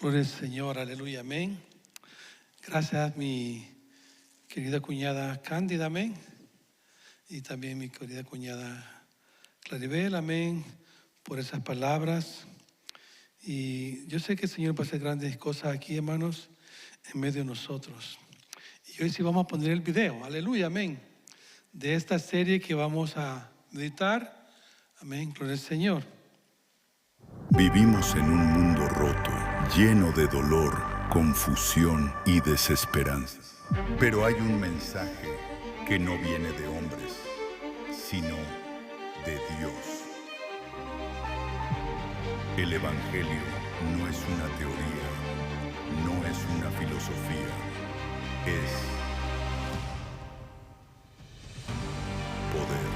Gloria al Señor, aleluya, amén. Gracias mi querida cuñada Cándida, amén. Y también mi querida cuñada Claribel, amén, por esas palabras. Y yo sé que el Señor va a hacer grandes cosas aquí, hermanos, en medio de nosotros. Y hoy sí vamos a poner el video, aleluya, amén, de esta serie que vamos a meditar, amén, gloria al Señor. Vivimos en un mundo roto, lleno de dolor, confusión y desesperanza. Pero hay un mensaje que no viene de hombres, sino de Dios. El Evangelio no es una teoría, no es una filosofía, es poder.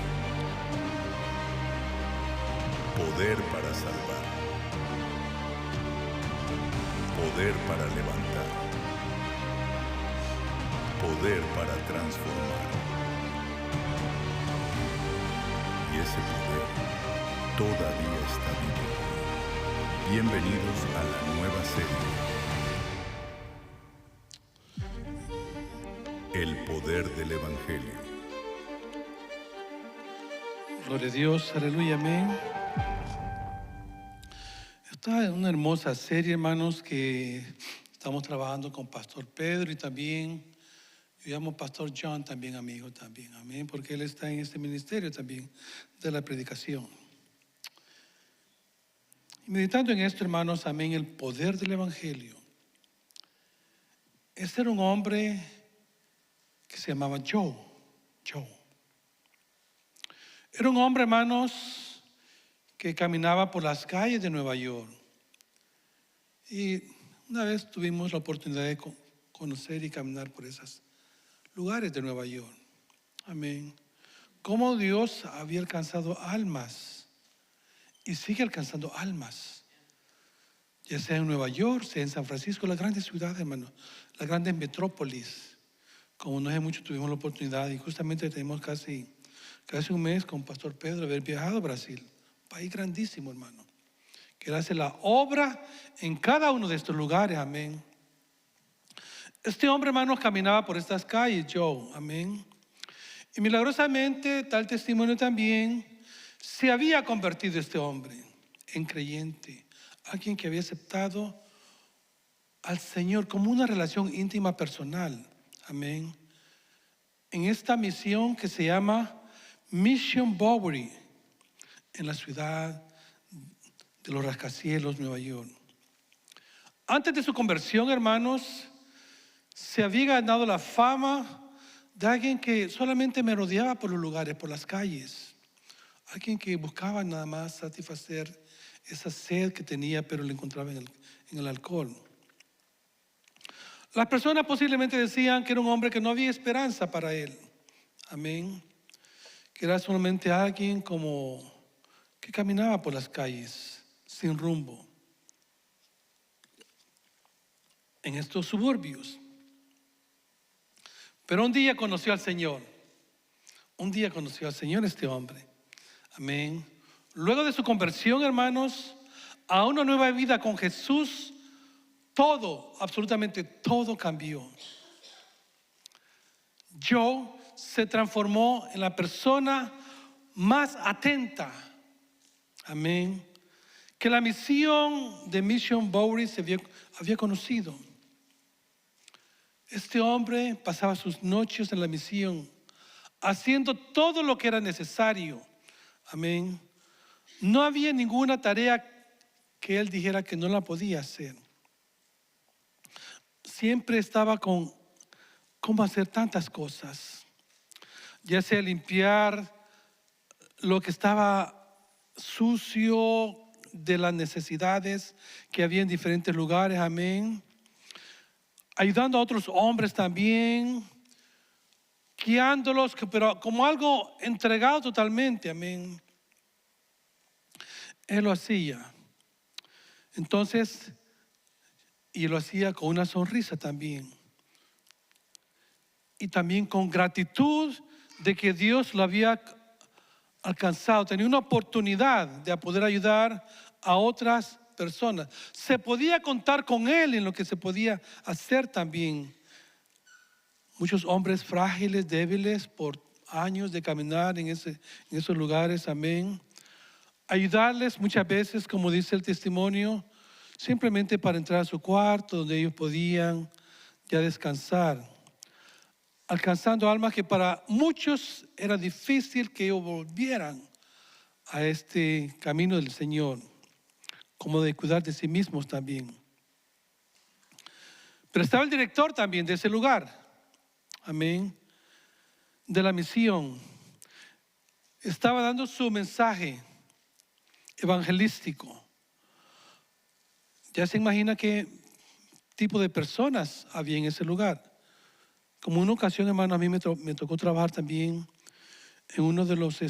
Poder para salvar. Poder para levantar. Poder para transformar. Y ese poder todavía está vivo. Bienvenidos a la nueva serie. El poder del Evangelio. Gloria a Dios, aleluya, amén. Esta es una hermosa serie, hermanos, que estamos trabajando con Pastor Pedro y también, yo llamo Pastor John también, amigo también, amén, porque él está en este ministerio también de la predicación. Y meditando en esto, hermanos, amén, el poder del Evangelio. Este era un hombre que se llamaba Joe. Era un hombre, hermanos, que caminaba por las calles de Nueva York. Y una vez tuvimos la oportunidad de conocer y caminar por esos lugares de Nueva York. Amén. Cómo Dios había alcanzado almas y sigue alcanzando almas. Ya sea en Nueva York, sea en San Francisco, las grandes ciudades, hermanos, las grandes metrópolis. Como no hace mucho tuvimos la oportunidad y justamente tenemos casi un mes con Pastor Pedro haber viajado a Brasil. País grandísimo, hermano. Que Él hace la obra en cada uno de estos lugares, amén. Este hombre, hermano, caminaba por estas calles, Joe, amén. Y milagrosamente, tal testimonio también, se había convertido este hombre en creyente. Alguien que había aceptado al Señor como una relación íntima personal, amén. En esta misión que se llama Mission Bowery, en la ciudad de los rascacielos, Nueva York. Antes de su conversión, hermanos, se había ganado la fama de alguien que solamente merodeaba por los lugares, por las calles. Alguien que buscaba nada más satisfacer esa sed que tenía, pero lo encontraba en el alcohol. Las personas posiblemente decían que era un hombre que no había esperanza para él. Amén. Que era solamente alguien como que caminaba por las calles sin rumbo en estos suburbios. Pero un día conoció al Señor. Un día conoció al Señor este hombre. Amén. Luego de su conversión, hermanos, a una nueva vida con Jesús, todo, absolutamente todo cambió. Joe se transformó en la persona más atenta, amén, que la misión de Mission Bowery se había conocido. Este hombre pasaba sus noches en la misión, haciendo todo lo que era necesario, amén. No había ninguna tarea que él dijera que no la podía hacer. Siempre estaba con cómo hacer tantas cosas, ya sea limpiar lo que estaba sucio de las necesidades que había en diferentes lugares, amén. Ayudando a otros hombres también, guiándolos, pero como algo entregado totalmente, amén. Él lo hacía. Entonces, y lo hacía con una sonrisa también. Y también con gratitud de que Dios lo había alcanzado. Tenía una oportunidad de poder ayudar a otras personas. Se podía contar con él en lo que se podía hacer también. Muchos hombres frágiles, débiles, por años de caminar en esos lugares, amén. Ayudarles muchas veces, como dice el testimonio, simplemente para entrar a su cuarto donde ellos podían ya descansar. Alcanzando almas que para muchos era difícil que ellos volvieran a este camino del Señor, como de cuidar de sí mismos también. Pero estaba el director también de ese lugar, amén, de la misión. Estaba dando su mensaje evangelístico. Ya se imagina qué tipo de personas había en ese lugar. Como una ocasión, hermano, a mí me tocó trabajar también en uno de los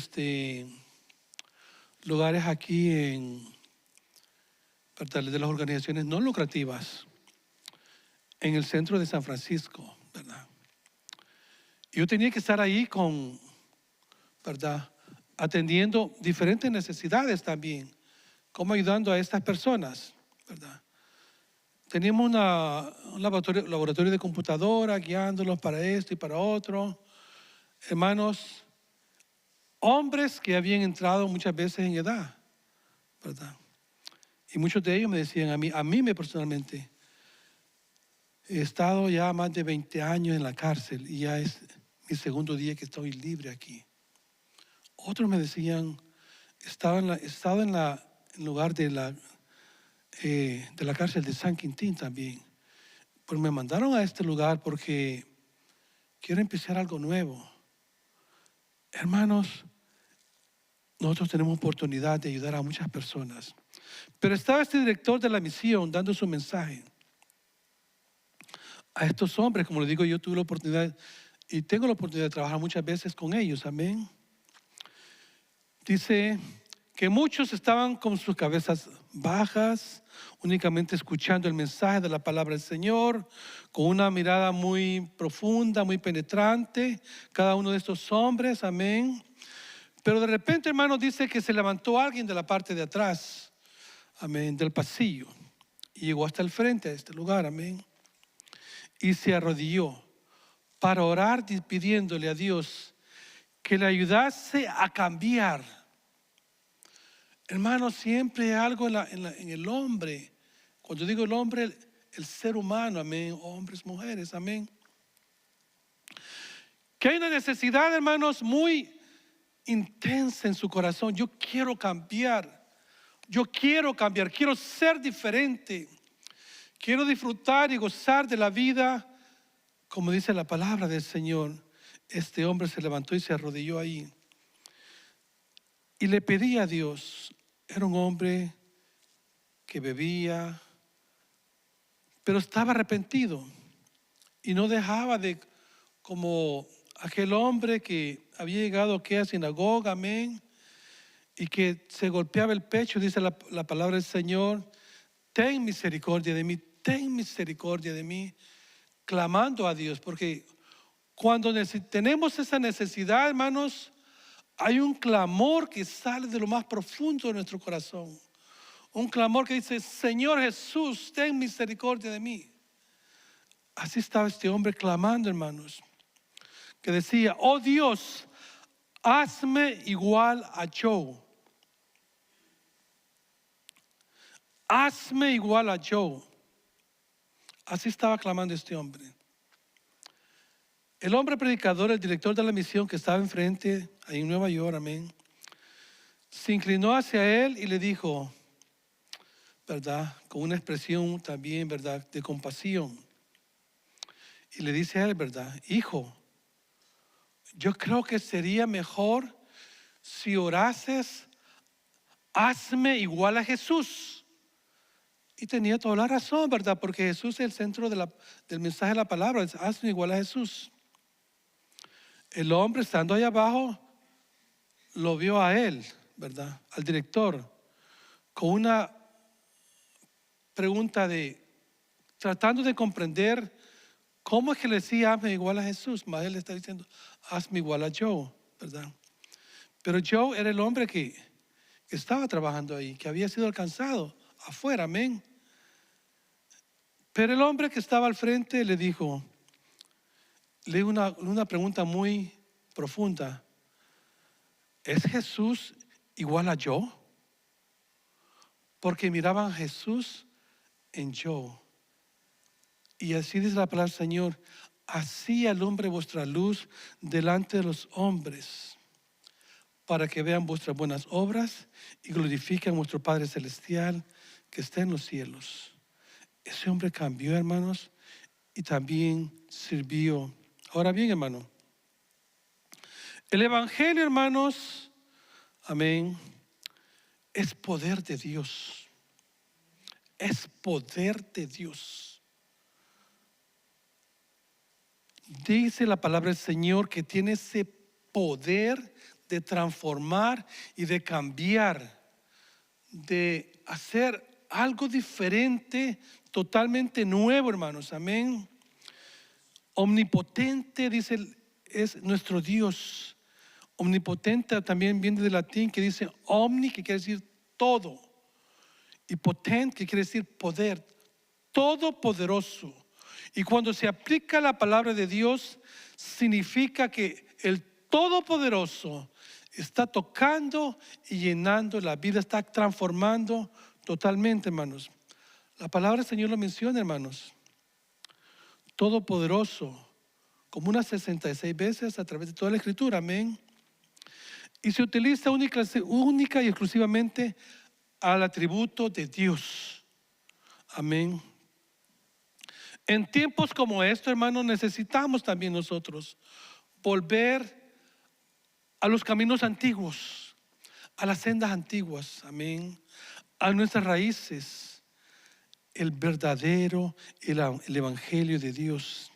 lugares aquí de las organizaciones no lucrativas, en el centro de San Francisco, ¿verdad? Y yo tenía que estar ahí ¿verdad?, atendiendo diferentes necesidades también, como ayudando a estas personas, ¿verdad? Teníamos un laboratorio de computadora guiándolos para esto y para otro. Hermanos, hombres que habían entrado muchas veces en edad, ¿verdad? Y muchos de ellos me decían a mí personalmente, he estado ya más de 20 años en la cárcel y ya es mi segundo día que estoy libre aquí. Otros me decían, he estado en el lugar de la cárcel de San Quintín también. Pues me mandaron a este lugar porque quiero empezar algo nuevo. Hermanos, nosotros tenemos oportunidad de ayudar a muchas personas. Pero estaba este director de la misión dando su mensaje a estos hombres. Como les digo, yo tuve la oportunidad y tengo la oportunidad de trabajar muchas veces con ellos, amén. Dice que muchos estaban con sus cabezas bajas, únicamente escuchando el mensaje de la palabra del Señor, con una mirada muy profunda, muy penetrante, cada uno de estos hombres, amén. Pero de repente, hermanos, dice que se levantó alguien de la parte de atrás, amén, del pasillo, y llegó hasta el frente a este lugar, amén, y se arrodilló para orar pidiéndole a Dios que le ayudase a cambiar. Hermanos, siempre hay algo en el hombre. Cuando digo el hombre, el ser humano, amén, hombres, mujeres, amén, que hay una necesidad, hermanos, muy intensa en su corazón. Yo quiero cambiar, quiero ser diferente, quiero disfrutar y gozar de la vida, como dice la palabra del Señor. Este hombre se levantó y se arrodilló ahí y le pedía a Dios. Era un hombre que bebía, pero estaba arrepentido y no dejaba de, como aquel hombre que había llegado a aquella sinagoga, amén, y que se golpeaba el pecho. Dice la palabra del Señor: ten misericordia de mí, ten misericordia de mí, clamando a Dios. Porque cuando tenemos esa necesidad, hermanos, hay un clamor que sale de lo más profundo de nuestro corazón. Un clamor que dice: Señor Jesús, ten misericordia de mí. Así estaba este hombre clamando, hermanos, que decía: oh Dios, hazme igual a Joe. Hazme igual a Joe. Así estaba clamando este hombre. El hombre predicador, el director de la misión que estaba enfrente, ahí en Nueva York, amén, se inclinó hacia él y le dijo, ¿verdad?, con una expresión también, ¿verdad?, de compasión. Y le dice a él, ¿verdad?: hijo, yo creo que sería mejor si orases: hazme igual a Jesús. Y tenía toda la razón, ¿verdad? Porque Jesús es el centro del mensaje de la palabra: es hazme igual a Jesús. El hombre, estando ahí abajo, lo vio a él, ¿verdad?, al director, con una pregunta tratando de comprender cómo es que le decía: hazme igual a Jesús. Más él le está diciendo: hazme igual a Joe, ¿verdad? Pero Joe era el hombre que estaba trabajando ahí, que había sido alcanzado afuera, amén. Pero el hombre que estaba al frente le dijo una pregunta muy profunda. ¿Es Jesús igual a yo? Porque miraban a Jesús en yo. Y así dice la palabra del Señor: así alumbre vuestra luz delante de los hombres, para que vean vuestras buenas obras y glorifiquen a vuestro Padre Celestial que está en los cielos. Ese hombre cambió, hermanos, y también sirvió. Ahora bien, hermano, el Evangelio, hermanos, amén, es poder de Dios. Es poder de Dios. Dice la palabra del Señor que tiene ese poder de transformar y de cambiar, de hacer algo diferente, totalmente nuevo, hermanos, amén. Omnipotente, dice, es nuestro Dios. Omnipotente también viene del latín, que dice omni, que quiere decir todo, y potente, que quiere decir poder, todopoderoso. Y cuando se aplica la palabra de Dios, significa que el Todopoderoso está tocando y llenando la vida, está transformando totalmente, hermanos. La palabra del Señor lo menciona, hermanos. Todopoderoso, como unas 66 veces a través de toda la Escritura, amén. Y se utiliza única y exclusivamente al atributo de Dios, amén. En tiempos como estos, hermanos, necesitamos también nosotros volver a los caminos antiguos, a las sendas antiguas, amén, a nuestras raíces, el verdadero, el Evangelio de Dios.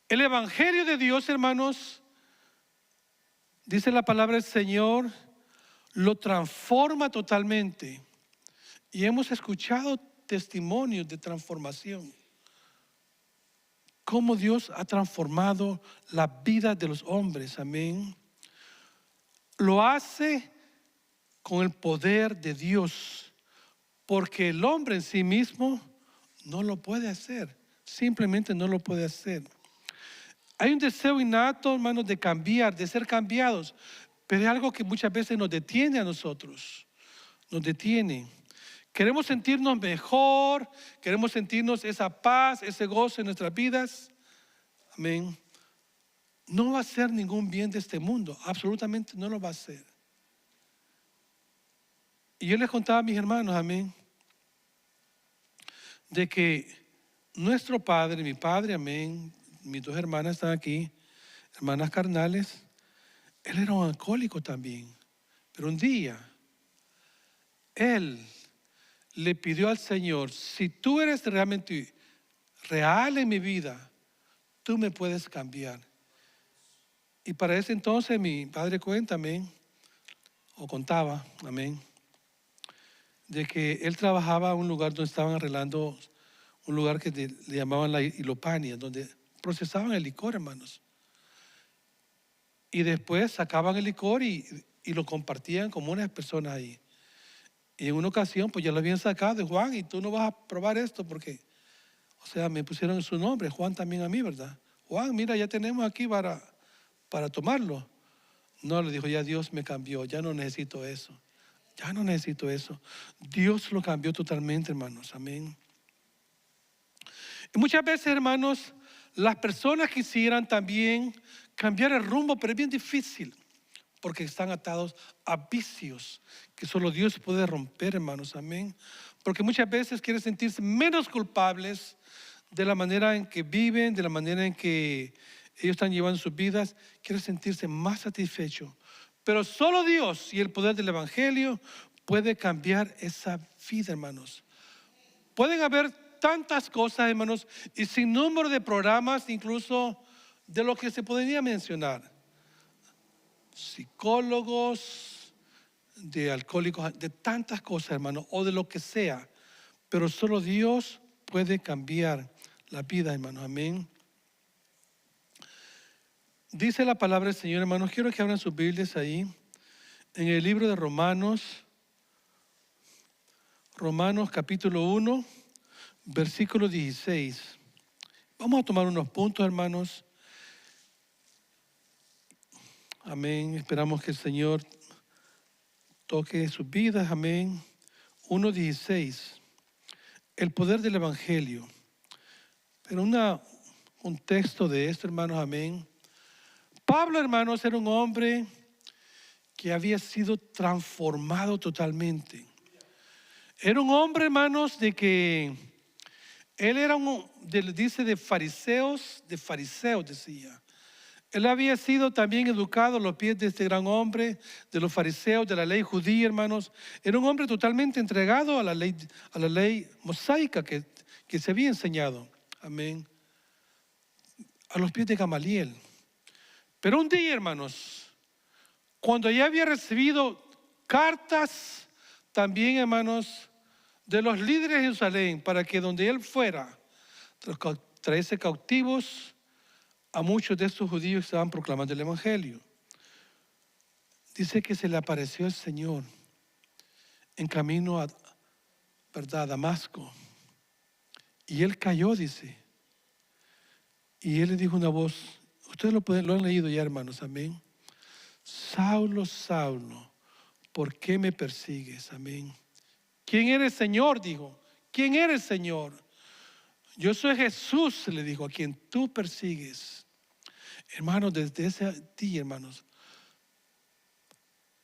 El Evangelio de Dios, hermanos, dice la palabra del Señor, lo transforma totalmente. Y hemos escuchado testimonios de transformación. Cómo Dios ha transformado la vida de los hombres, amén. Lo hace con el poder de Dios, porque el hombre en sí mismo no lo puede hacer, simplemente no lo puede hacer. Hay un deseo innato, hermanos, de cambiar, de ser cambiados, pero es algo que muchas veces nos detiene a nosotros, nos detiene. Queremos sentirnos mejor, queremos sentirnos esa paz, ese gozo en nuestras vidas. Amén. No va a ser ningún bien de este mundo, absolutamente no lo va a hacer. Y yo les contaba a mis hermanos, amén, de que nuestro padre, mi padre, amén, mis dos hermanas están aquí, hermanas carnales, él era un alcohólico también. Pero un día, él le pidió al Señor: si tú eres realmente real en mi vida, tú me puedes cambiar. Y para ese entonces mi padre cuenta, amén, o contaba, amén, de que él trabajaba en un lugar donde estaban arreglando un lugar que le llamaban la Ilopania, donde procesaban el licor, hermanos. Y después sacaban el licor y lo compartían con unas personas ahí. Y en una ocasión, pues ya lo habían sacado, Juan, y tú no vas a probar esto porque, o sea, me pusieron su nombre, Juan también a mí, ¿verdad? Juan, mira, ya tenemos aquí para tomarlo. No, le dijo, ya Dios me cambió, ya no necesito eso. Ya no necesito eso. Dios lo cambió totalmente, hermanos, amén. Y muchas veces, hermanos, las personas quisieran también cambiar el rumbo, pero es bien difícil, porque están atados a vicios que solo Dios puede romper, hermanos, amén. Porque muchas veces quieren sentirse menos culpables de la manera en que viven, de la manera en que ellos están llevando sus vidas, quieren sentirse más satisfechos. Pero solo Dios y el poder del Evangelio puede cambiar esa vida, hermanos. Pueden haber tantas cosas, hermanos, y sin número de programas, incluso de lo que se podría mencionar. Psicólogos, de alcohólicos, de tantas cosas, hermanos, o de lo que sea. Pero solo Dios puede cambiar la vida, hermanos, amén. Dice la palabra del Señor, hermanos, quiero que abran sus Biblias ahí, en el libro de Romanos, Romanos capítulo 1, versículo 16. Vamos a tomar unos puntos, hermanos. Amén. Esperamos que el Señor toque sus vidas. Amén. 1:16. El poder del Evangelio. Pero un texto de esto, hermanos. Amén. Pablo, hermanos, era un hombre que había sido transformado totalmente. Era un hombre, hermanos, de que él era dice de fariseos, decía. Él había sido también educado a los pies de este gran hombre, de los fariseos, de la ley judía, hermanos. Era un hombre totalmente entregado a la ley mosaica que se había enseñado. Amén. A los pies de Gamaliel. Pero un día, hermanos, cuando ya había recibido cartas también, hermanos, de los líderes de Jerusalén, para que donde él fuera, trajese cautivos a muchos de estos judíos que estaban proclamando el Evangelio. Dice que se le apareció el Señor en camino a Damasco. Y él cayó, dice. Y él le dijo una voz, ustedes lo han leído ya, hermanos, amén. Saulo, Saulo, ¿por qué me persigues? Amén. ¿Quién eres, Señor? Dijo. ¿Quién eres, Señor? Yo soy Jesús, le dijo, a quien tú persigues. Hermanos, desde ese día, hermanos,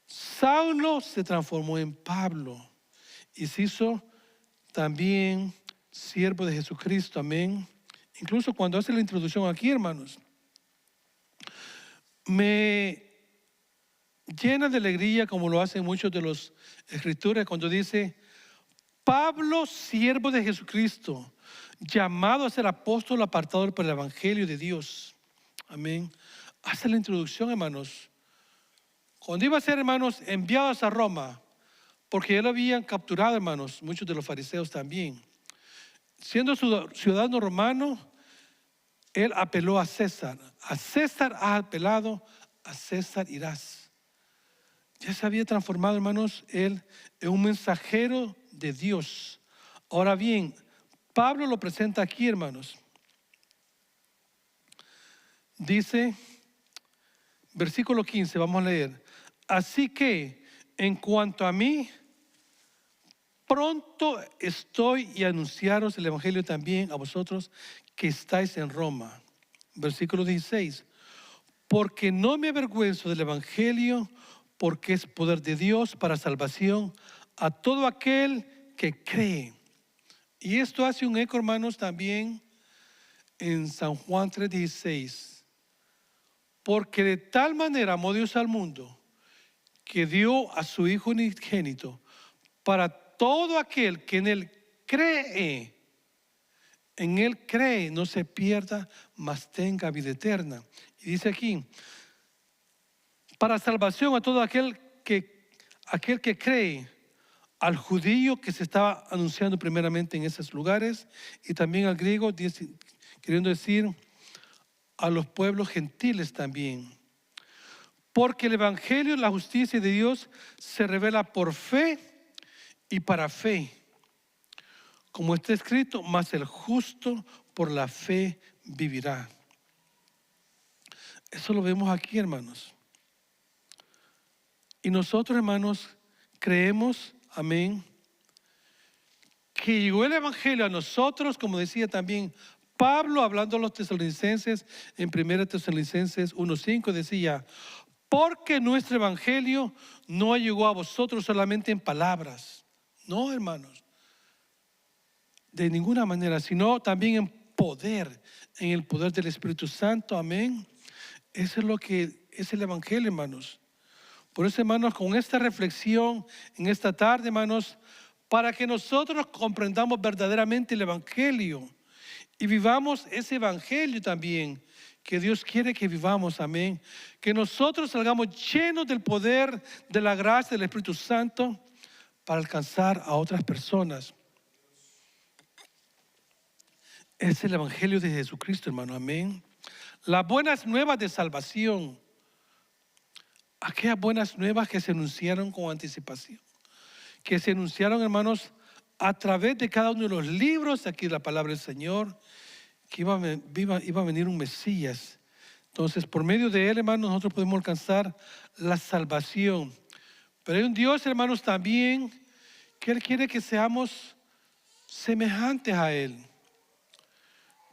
Saulo se transformó en Pablo y se hizo también siervo de Jesucristo. Amén. Incluso cuando hace la introducción aquí, hermanos, me llena de alegría, como lo hacen muchos de los escritores, cuando dice, Pablo, siervo de Jesucristo, llamado a ser apóstol, apartado por el Evangelio de Dios. Amén. Hace la introducción, hermanos. Cuando iba a ser, hermanos, enviados a Roma, porque ya lo habían capturado, hermanos, muchos de los fariseos también. Siendo ciudadano romano, él apeló a César. A César ha apelado, a César irás. Ya se había transformado, hermanos, él en un mensajero de Dios. Ahora bien, Pablo lo presenta aquí, hermanos. Dice, versículo 15, vamos a leer. Así que, en cuanto a mí, pronto estoy y anunciaros el Evangelio también a vosotros que estáis en Roma. Versículo 16. Porque no me avergüenzo del Evangelio, porque es poder de Dios para salvación a todo aquel que cree. Y esto hace un eco, hermanos, también en San Juan 3:16. Porque de tal manera amó Dios al mundo, que dio a su Hijo unigénito, para todo aquel que en Él cree, no se pierda, mas tenga vida eterna. Y dice aquí, para salvación a todo aquel que cree, al judío que se estaba anunciando primeramente en esos lugares, y también al griego, queriendo decir a los pueblos gentiles también. Porque el Evangelio, la justicia de Dios, se revela por fe y para fe. Como está escrito, mas el justo por la fe vivirá. Eso lo vemos aquí, hermanos. Y nosotros, hermanos, creemos, amén, que llegó el Evangelio a nosotros, como decía también Pablo, hablando a los tesalonicenses, en 1 Tesalonicenses 1:5, decía, porque nuestro Evangelio no llegó a vosotros solamente en palabras. No, hermanos, de ninguna manera, sino también en poder, en el poder del Espíritu Santo. Amén. Eso es lo que es el Evangelio, hermanos. Por eso, hermanos, con esta reflexión en esta tarde, hermanos, para que nosotros comprendamos verdaderamente el Evangelio y vivamos ese Evangelio también que Dios quiere que vivamos, amén. Que nosotros salgamos llenos del poder, de la gracia del Espíritu Santo para alcanzar a otras personas. Es el Evangelio de Jesucristo, hermano, amén. Las buenas nuevas de salvación. Aquellas buenas nuevas que se anunciaron con anticipación. Que se anunciaron, hermanos, a través de cada uno de los libros, aquí la palabra del Señor, que iba a venir un Mesías. Entonces, por medio de él, hermanos, nosotros podemos alcanzar la salvación. Pero hay un Dios, hermanos, también, que Él quiere que seamos semejantes a Él.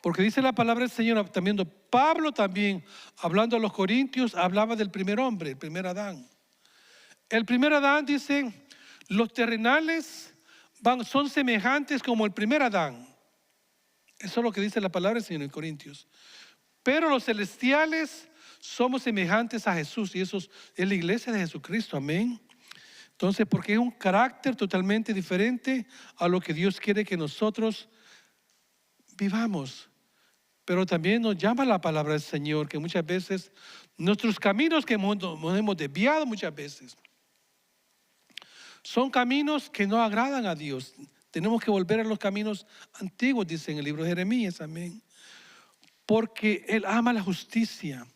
Porque dice la palabra del Señor, también Pablo también, hablando a los corintios, hablaba del primer hombre, el primer Adán. El primer Adán dice, los terrenales son semejantes como el primer Adán. Eso es lo que dice la palabra del Señor en Corintios. Pero los celestiales somos semejantes a Jesús, y eso es la iglesia de Jesucristo, amén. Entonces, porque es un carácter totalmente diferente a lo que Dios quiere que nosotros vivamos. Pero también nos llama la palabra del Señor, que muchas veces nuestros caminos que nos hemos desviado muchas veces son caminos que no agradan a Dios. Tenemos que volver a los caminos antiguos, dice en el libro de Jeremías, amén. Porque Él ama la justicia.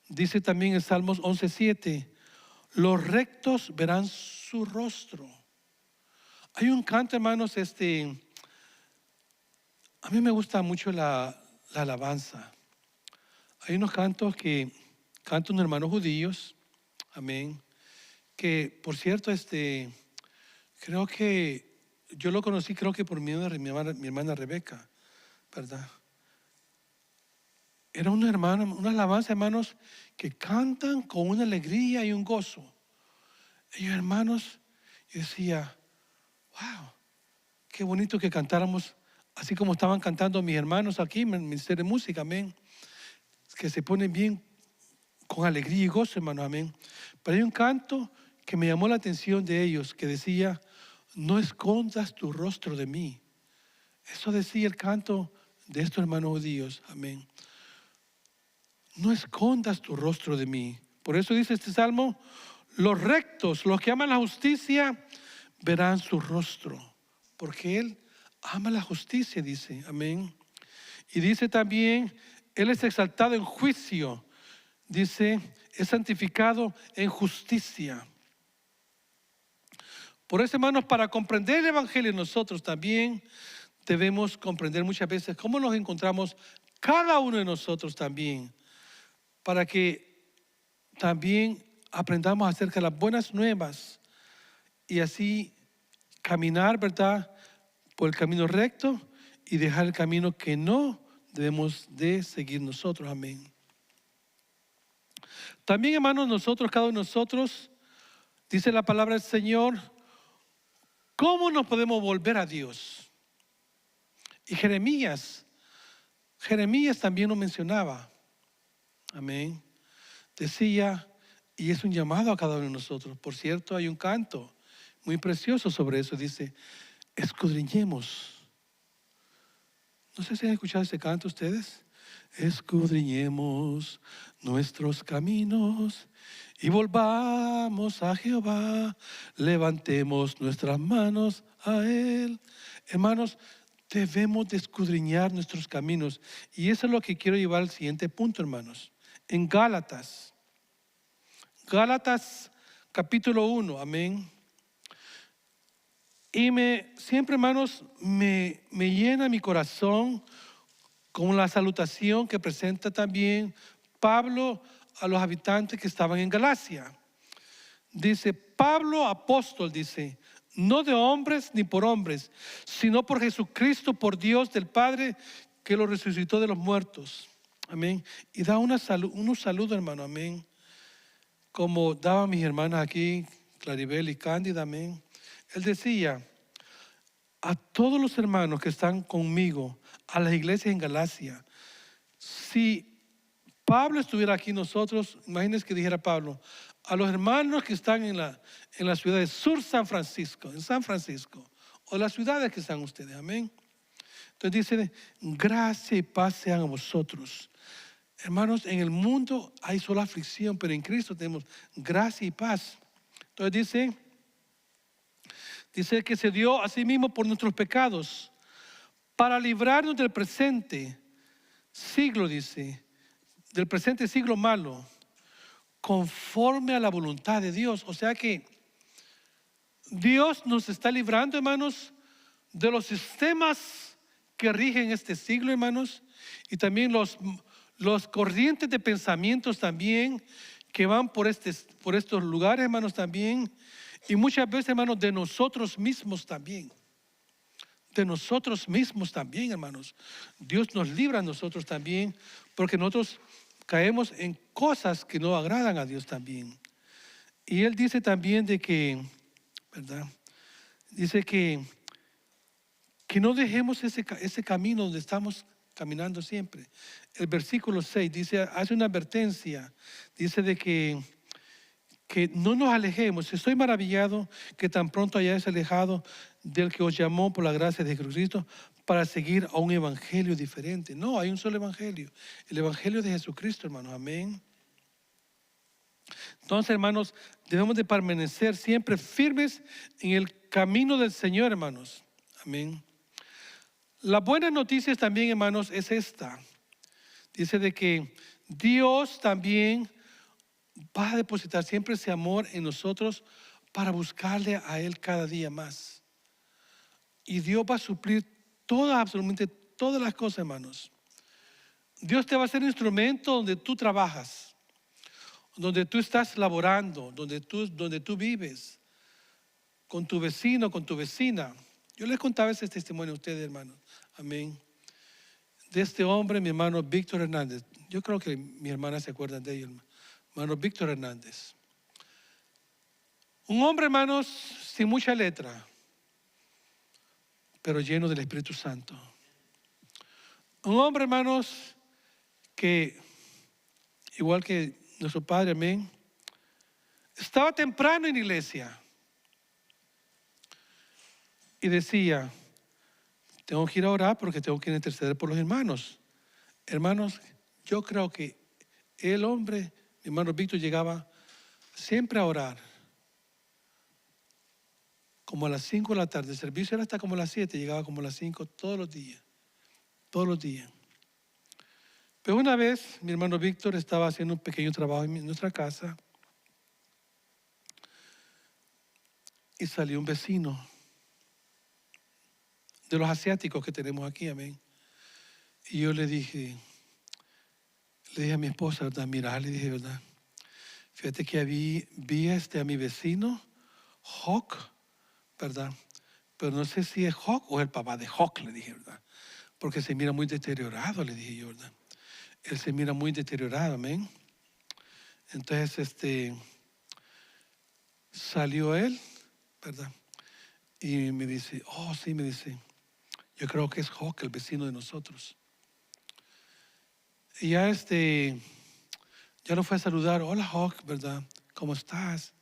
Dice también en Salmos 11:7, los rectos verán su rostro. Hay un canto, hermanos, a mí me gusta mucho la alabanza. Hay unos cantos que cantan unos hermanos judíos, amén, que por cierto, creo que yo lo conocí, creo que por medio de mi hermana Rebeca, ¿verdad? Era una alabanza, hermanos, que cantan con una alegría y un gozo. Ellos, hermanos, yo decía, wow, qué bonito que cantáramos así como estaban cantando mis hermanos aquí en el Ministerio de Música, amén. Que se ponen bien con alegría y gozo, hermano, amén. Pero hay un canto que me llamó la atención de ellos, que decía, no escondas tu rostro de mí. Eso decía el canto de estos hermanos judíos, amén. No escondas tu rostro de mí. Por eso dice este salmo, los rectos, los que aman la justicia, verán su rostro. Porque Él ama la justicia, dice, amén. Y dice también, Él es exaltado en juicio. Dice, es santificado en justicia. Por eso, hermanos, para comprender el Evangelio nosotros también debemos comprender muchas veces cómo nos encontramos cada uno de nosotros también, para que también aprendamos acerca de las buenas nuevas y así caminar, ¿verdad?, por el camino recto y dejar el camino que no debemos de seguir nosotros, amén. También, hermanos, nosotros, cada uno de nosotros, dice la palabra del Señor, ¿cómo nos podemos volver a Dios? Y Jeremías también lo mencionaba, amén. Decía, y es un llamado a cada uno de nosotros. Por cierto, hay un canto muy precioso sobre eso, dice, escudriñemos. No sé si han escuchado ese canto ustedes. Escudriñemos nuestros caminos y volvamos a Jehová. Levantemos nuestras manos a Él. Hermanos, debemos de escudriñar nuestros caminos. Y eso es lo que quiero llevar al siguiente punto, hermanos. En Gálatas capítulo 1, amén. Y siempre, hermanos, me llena mi corazón con la salutación que presenta también Pablo a los habitantes que estaban en Galacia. Dice, Pablo, apóstol, dice, no de hombres ni por hombres, sino por Jesucristo, por Dios del Padre, que lo resucitó de los muertos. Amén. Y da unos saludos, hermano, amén. Como daban mis hermanas aquí, Claribel y Cándida, amén. Él decía, a todos los hermanos que están conmigo, a las iglesias en Galacia, si Pablo estuviera aquí nosotros, imagínense que dijera Pablo, a los hermanos que están en la ciudad de Sur San Francisco, en San Francisco, o las ciudades que están ustedes, amén. Entonces dice, gracia y paz sean a vosotros. Hermanos, en el mundo hay sola aflicción, pero en Cristo tenemos gracia y paz. Entonces dice que se dio a sí mismo por nuestros pecados, para librarnos del presente siglo, dice, del presente siglo malo, conforme a la voluntad de Dios. O sea que Dios nos está librando, hermanos, de los sistemas que rigen este siglo, hermanos, y también los corrientes de pensamientos también que van por estos lugares, hermanos, también, y muchas veces, hermanos, de nosotros mismos también. De nosotros mismos también, hermanos. Dios nos libra a nosotros también, porque nosotros caemos en cosas que no agradan a Dios también. Y Él dice también de que, ¿verdad? Dice que no dejemos ese camino donde estamos caminando siempre. El versículo 6 dice, hace una advertencia, dice de que no nos alejemos. Estoy maravillado que tan pronto hayáis alejado del que os llamó por la gracia de Jesucristo para seguir a un evangelio diferente. No, hay un solo evangelio, el evangelio de Jesucristo, hermanos. Amén. Entonces, hermanos, debemos de permanecer siempre firmes en el camino del Señor, hermanos. Amén. La buena noticia también, hermanos, es esta. Dice de que Dios también va a depositar siempre ese amor en nosotros para buscarle a Él cada día más. Y Dios va a suplir absolutamente todas las cosas, hermanos. Dios te va a hacer un instrumento donde tú trabajas, donde tú estás laborando, donde tú vives, con tu vecino, con tu vecina. Yo les contaba ese testimonio a ustedes, hermanos. Amén. De este hombre, mi hermano Víctor Hernández. Yo creo que mi hermana se acuerdan de ellos, hermano Víctor Hernández. Un hombre, hermanos, sin mucha letra, pero lleno del Espíritu Santo. Un hombre, hermanos, que, igual que nuestro padre, amén, estaba temprano en la iglesia y decía, tengo que ir a orar porque tengo que interceder por los hermanos. Hermanos, yo creo que el hombre, mi hermano Víctor, llegaba siempre a orar como a las 5 de la tarde. El servicio era hasta como a las 7, llegaba como a las 5 todos los días. Todos los días. Pero una vez mi hermano Víctor estaba haciendo un pequeño trabajo en nuestra casa y salió un vecino de los asiáticos que tenemos aquí, amén. Y yo le dije a mi esposa, ¿verdad? Mira, le dije, ¿verdad? Fíjate que vi a mi vecino, Hawk, ¿verdad? Pero no sé si es Hawk o el papá de Hawk, le dije, ¿verdad? Porque se mira muy deteriorado, le dije yo, ¿verdad? Él se mira muy deteriorado, amén. Entonces, salió él, ¿verdad? Y me dice, oh, sí, me dice, yo creo que es Hawk, el vecino de nosotros. Y ya ya lo fue a saludar, hola Hawk, ¿verdad? ¿Cómo estás?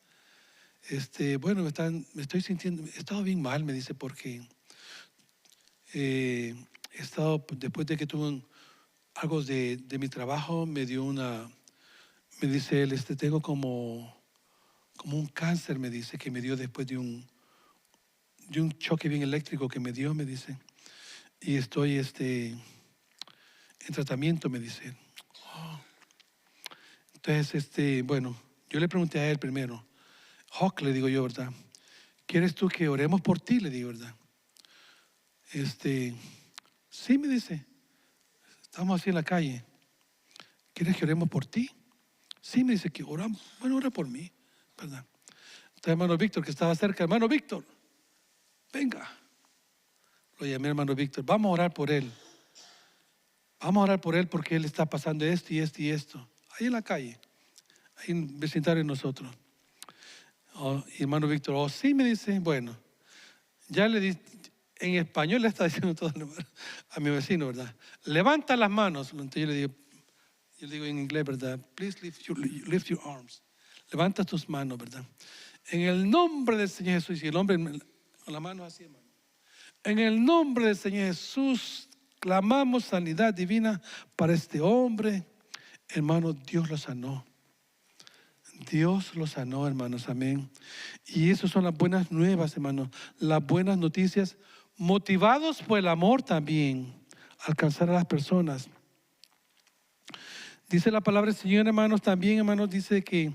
Bueno, me estoy sintiendo, he estado bien mal, me dice, porque he estado, después de que tuve algo de mi trabajo, me dice él, tengo como un cáncer, me dice, que me dio después de un choque bien eléctrico que me dio, me dice. Y estoy en tratamiento, me dice. Oh. Entonces, bueno, yo le pregunté a él primero, Hawk, le digo yo, ¿verdad? ¿Quieres tú que oremos por ti? Le digo, ¿verdad? Sí, me dice, estamos así en la calle. ¿Quieres que oremos por ti? Sí, me dice que oramos. Bueno, ora por mí, ¿verdad? Entonces, hermano Víctor, que estaba cerca, hermano Víctor, venga. Lo llamé, hermano Víctor, vamos a orar por él. Vamos a orar por él porque él está pasando esto y esto y esto. Ahí en la calle, ahí en el vecindario de nosotros. Oh, y hermano Víctor, oh, sí, me dice, bueno, ya le di, en español le está diciendo todo a mi vecino, ¿verdad? Levanta las manos. Entonces yo le digo en inglés, ¿verdad? Please lift your arms. Levanta tus manos, ¿verdad? En el nombre del Señor Jesús. Y el hombre con la mano así, hermano. En el nombre del Señor Jesús, clamamos sanidad divina para este hombre. Hermano, Dios lo sanó. Dios lo sanó, hermanos, amén. Y esas son las buenas nuevas, hermanos. Las buenas noticias, motivados por el amor también, alcanzar a las personas. Dice la palabra del Señor, hermanos, también, hermanos, dice que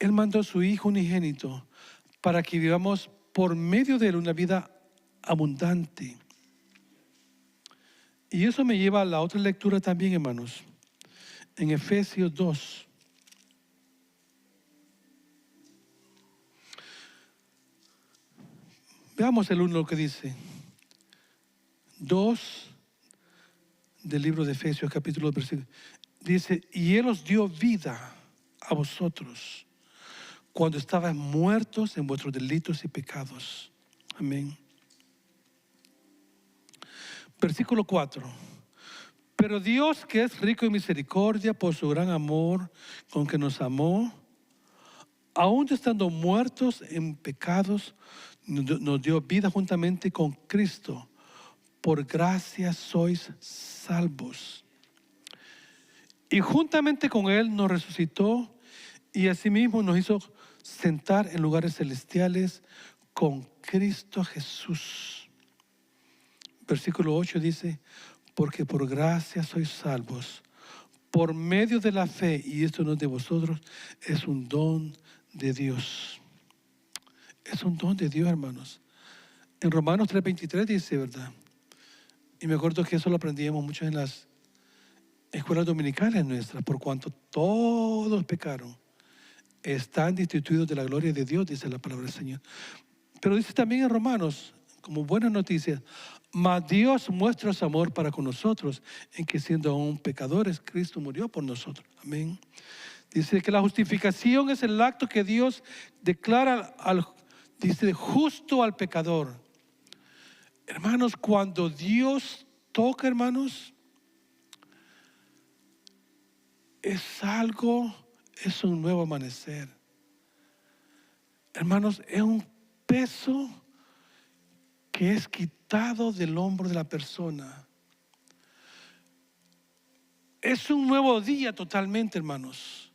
Él mandó a su Hijo unigénito para que vivamos por medio de Él una vida abundante. Y eso me lleva a la otra lectura también, hermanos, en Efesios 2. Veamos el 1 lo que dice. 2 del libro de Efesios, capítulo 2, versículo. Dice, y Él os dio vida a vosotros cuando estabais muertos en vuestros delitos y pecados. Amén. Versículo 4. Pero Dios, que es rico en misericordia por su gran amor con que nos amó, aun estando muertos en pecados, nos dio vida juntamente con Cristo. Por gracia sois salvos. Y juntamente con Él nos resucitó y asimismo nos hizo sentar en lugares celestiales con Cristo Jesús. Versículo 8 dice, porque por gracia sois salvos, por medio de la fe, y esto no es de vosotros, es un don de Dios. Es un don de Dios, hermanos. En Romanos 3:23 dice, ¿verdad? Y me acuerdo que eso lo aprendíamos mucho en las escuelas dominicales nuestras, por cuanto todos pecaron, están destituidos de la gloria de Dios, dice la palabra del Señor. Pero dice también en Romanos, como buena noticia, mas Dios muestra su amor para con nosotros, en que siendo aún pecadores, Cristo murió por nosotros. Amén. Dice que la justificación es el acto que Dios declara dice, justo al pecador. Hermanos, cuando Dios toca, hermanos, es un nuevo amanecer. Hermanos, es un peso que es quitado del hombro de la persona. Es un nuevo día totalmente, hermanos.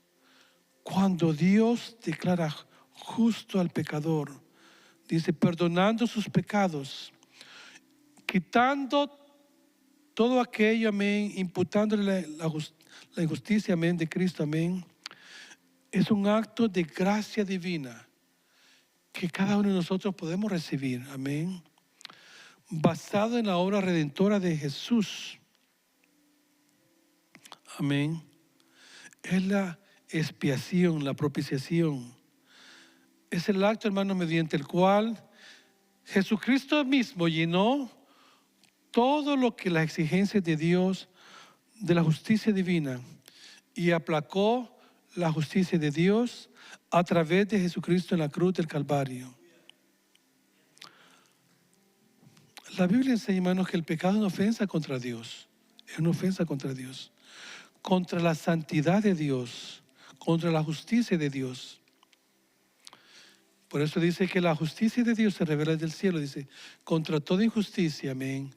Cuando Dios declara justo al pecador, dice, perdonando sus pecados, quitando todo aquello, amén, imputándole la injusticia, amén, de Cristo, amén. Es un acto de gracia divina que cada uno de nosotros podemos recibir, amén, basado en la obra redentora de Jesús, amén. Es la expiación, la propiciación. Es el acto, hermano, mediante el cual Jesucristo mismo llenó todo lo que las exigencias de Dios, de la justicia divina, y aplacó la justicia de Dios a través de Jesucristo en la cruz del Calvario. La Biblia enseña, hermanos, que el pecado es una ofensa contra Dios. Es una ofensa contra Dios, contra la santidad de Dios, contra la justicia de Dios. Por eso dice que la justicia de Dios se revela desde el cielo. Dice, contra toda injusticia, amén,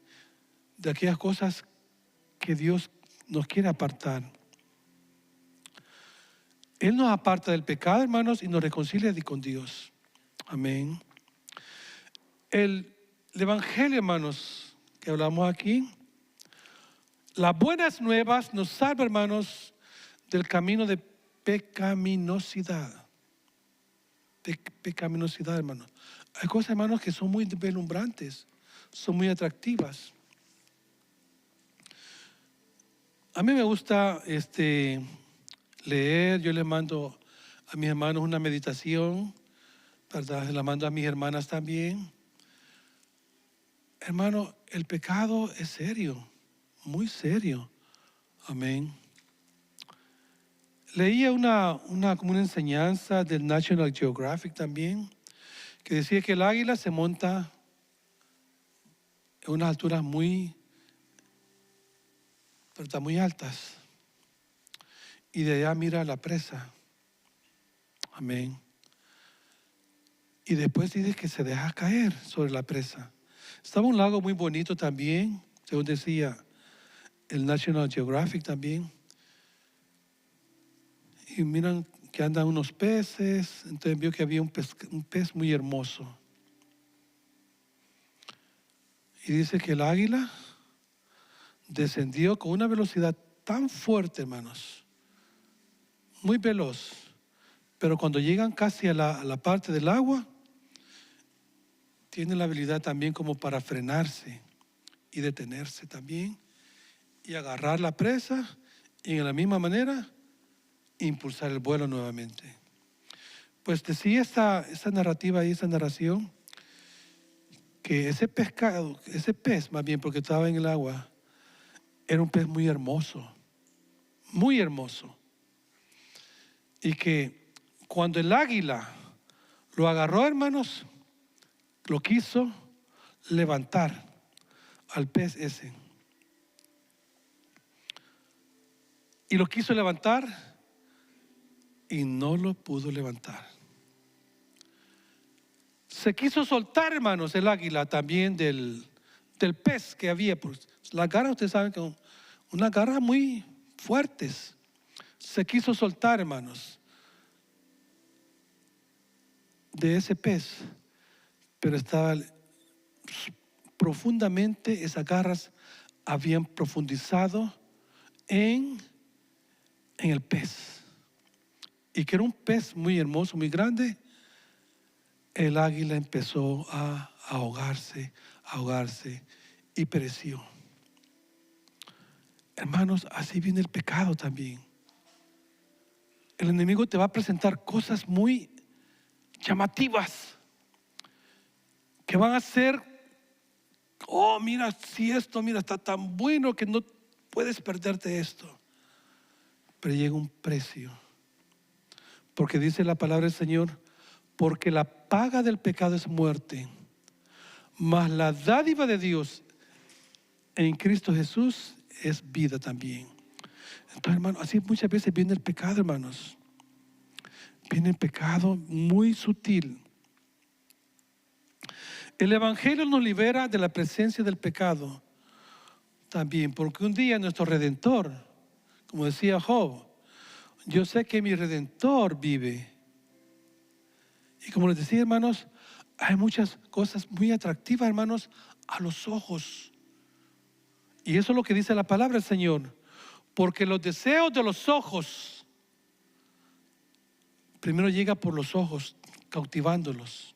de aquellas cosas que Dios nos quiere apartar. Él nos aparta del pecado, hermanos, y nos reconcilia con Dios. Amén. El Evangelio, hermanos, que hablamos aquí, las buenas nuevas nos salva, hermanos, del camino de pecaminosidad. De pecaminosidad, hermanos. Hay cosas, hermanos, que son muy deslumbrantes, son muy atractivas. A mí me gusta leer. Yo le mando a mis hermanos una meditación, ¿verdad? La mando a mis hermanas también. Hermano, el pecado es serio, muy serio. Amén. Leía como una enseñanza del National Geographic también, que decía que el águila se monta en unas alturas muy altas, y de allá mira la presa. Amén. Y después dice que se deja caer sobre la presa. Estaba un lago muy bonito también, según decía el National Geographic también. Y miran que andan unos peces. Entonces vio que había un pez muy hermoso. Y dice que el águila descendió con una velocidad tan fuerte, hermanos, muy veloz, pero cuando llegan casi a la parte del agua, tiene la habilidad también como para frenarse y detenerse también y agarrar la presa y de la misma manera impulsar el vuelo nuevamente. Pues decía esta narrativa y esta narración que ese pescado, ese pez más bien porque estaba en el agua, era un pez muy hermoso, muy hermoso. Y que cuando el águila lo agarró, hermanos, lo quiso levantar al pez ese. Y lo quiso levantar y no lo pudo levantar. Se quiso soltar, hermanos, el águila también del pez que había. Pues, las garras, ustedes saben que son unas garras muy fuertes. Se quiso soltar, hermanos, de ese pez, pero estaba profundamente, esas garras habían profundizado en el pez, y que era un pez muy hermoso, muy grande. El águila empezó a ahogarse y pereció. Hermanos, así viene el pecado también. El enemigo te va a presentar cosas muy llamativas que van a ser, oh, mira, si esto, mira, está tan bueno que no puedes perderte esto. Pero llega un precio, porque dice la palabra del Señor, porque la paga del pecado es muerte, mas la dádiva de Dios en Cristo Jesús es vida también. Entonces, hermanos, así muchas veces viene el pecado, hermanos. Viene el pecado muy sutil. El Evangelio nos libera de la presencia del pecado también, porque un día nuestro Redentor, como decía Job, yo sé que mi Redentor vive. Y como les decía, hermanos, hay muchas cosas muy atractivas, hermanos, a los ojos. Y eso es lo que dice la palabra del Señor. Porque los deseos de los ojos, primero llega por los ojos, cautivándolos.